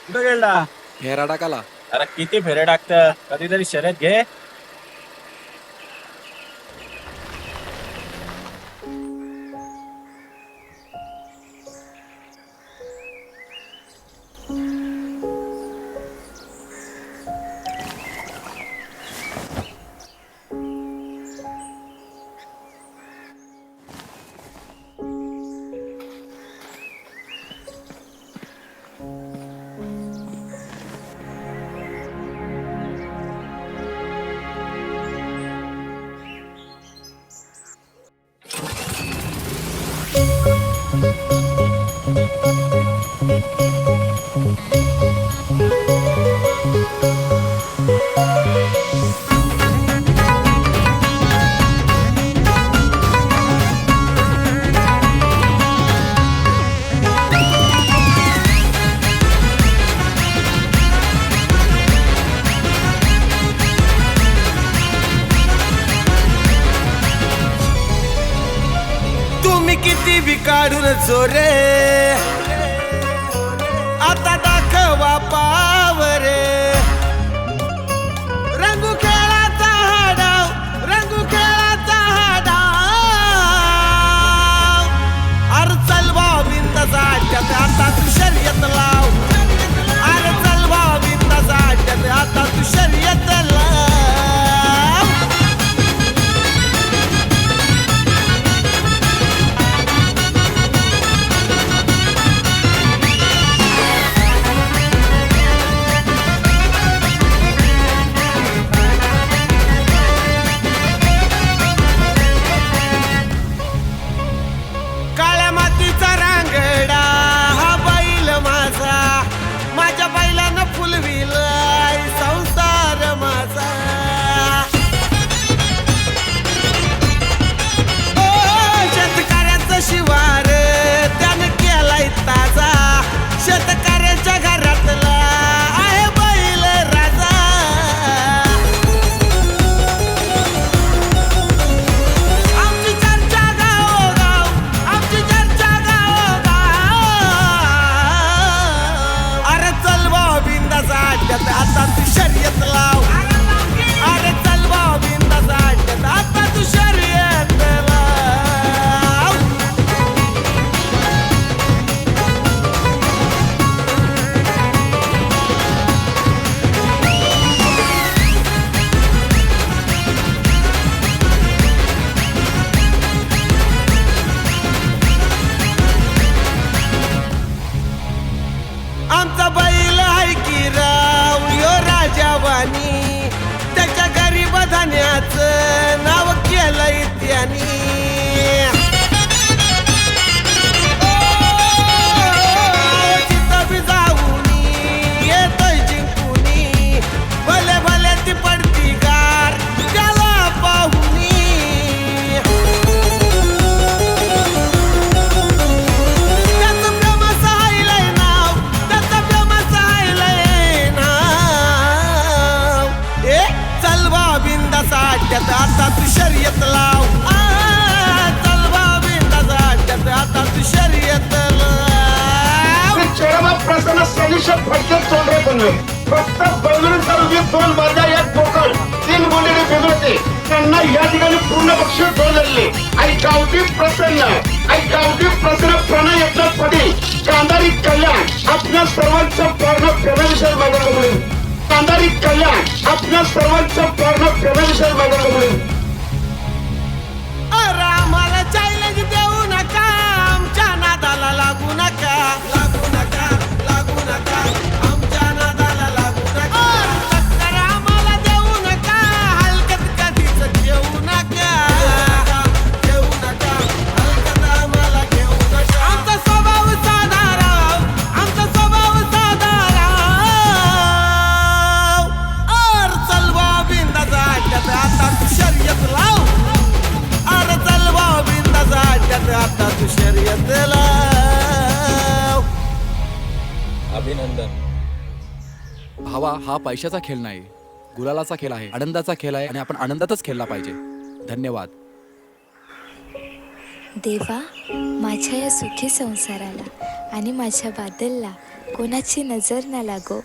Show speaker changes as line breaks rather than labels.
कुठे गेला?
फेरा टाकाला.
अरे किती फेरे टाकत, कधीतरी शर्यत घे.
तुम्ही किती बी काढून जोरे, आता दाखवा पावरे. रंगू खेळाचा हा डाव, रंगू खेळाचा हा डाव. अरे चल भाऊ बिंदाचा आट्यात, आता तू शर्यत लाव. अरे चल भाऊ बिंदाचा आट्यात, आता तू शर्यत लाव. काळ्या मातीचा रांगडा हा बैल माझा, माझ्या बैलानं फुलविलाय संसार माझा. ओ शेतकऱ्याचं शिवार त्यानं केलाय ताजा, शेतकऱ्याच्या घरातला आहे बैल राजा. आमची चर्चा गावोगाव, आमची चर्चा गावोगाव. अरे चल भाऊ बिंदाचा आट्यात, आता तू शर्यत लाव. अरे चल भाऊ बिंदाचा आट्यात, आता तू शर्यत लाव. आमचा बैल आहे की राव यो राजावानी, त्याच्या गरीब धान्याचं नाव केलंय त्यानी. जिथं बी जाऊनी येतोय जिंकूनी, भले भले ती पडती गार त्याला पाहुनी. त्याचं प्रेम सहायलंय नाव, त्याचं प्रेम सहायलंय नाव. ए चल भाऊ बिंदाचा आट्यात, आता तू शर्यत लाव. चल भाऊ बिंदाचा आट्यात, आता तू शर्यत लाव.
चेहरा प्रसन्न सलिश फटके चोंडे बनले. फक्त बंगळूर तालुक्यात 2 बाजा, 1 बोकड, 3 बोंडेडे बिघडते. त्यांना या ठिकाणी पूर्ण बक्षीस ठेवलेले. आई गावठी प्रसन्न, आई गावठी प्रसन्न प्रणय एकनाथ पाटील, कांदारी कल्याण आपल्या सर्वांचं पूर्ण प्रेमाविषयी मागायला मिळेल. कांदारी कल्याण आपल्या सर्वांचं पूर्ण प्रेमाविषयी मागायला मिळेल.
अरे आम्हाला चॅलेंज देऊ नका, आमच्या नादाला लागू नका, लागू नका, लागू नका, आमच्या नादाला लागू नका. टक्कर आम्हाला देऊ नका, हलकत कधीच घेऊ नका, घेऊ नका, हलकत आम्हाला घेऊ नका. आमचा स्वभाव साधा राव, आमचा स्वभाव साधा राव. चल भाऊ बिंदाचा आट्यात, आता तू शर्यत लाव. अरे चल भाऊ बिंदाचा आट्यात, आता तू शर्यत लाव.
अभिनंदन.
भावा, हा पैशाचा खेळ नाही, गुलालाचा खेळ आहे, आनंदाचा खेळ आहे, आणि आपण आनंदातच खेळला पाहिजे. धन्यवाद.
देवा, माझ्या या सुखी संसाराला आणि माझ्या बादलला कोणाची नजर न लागो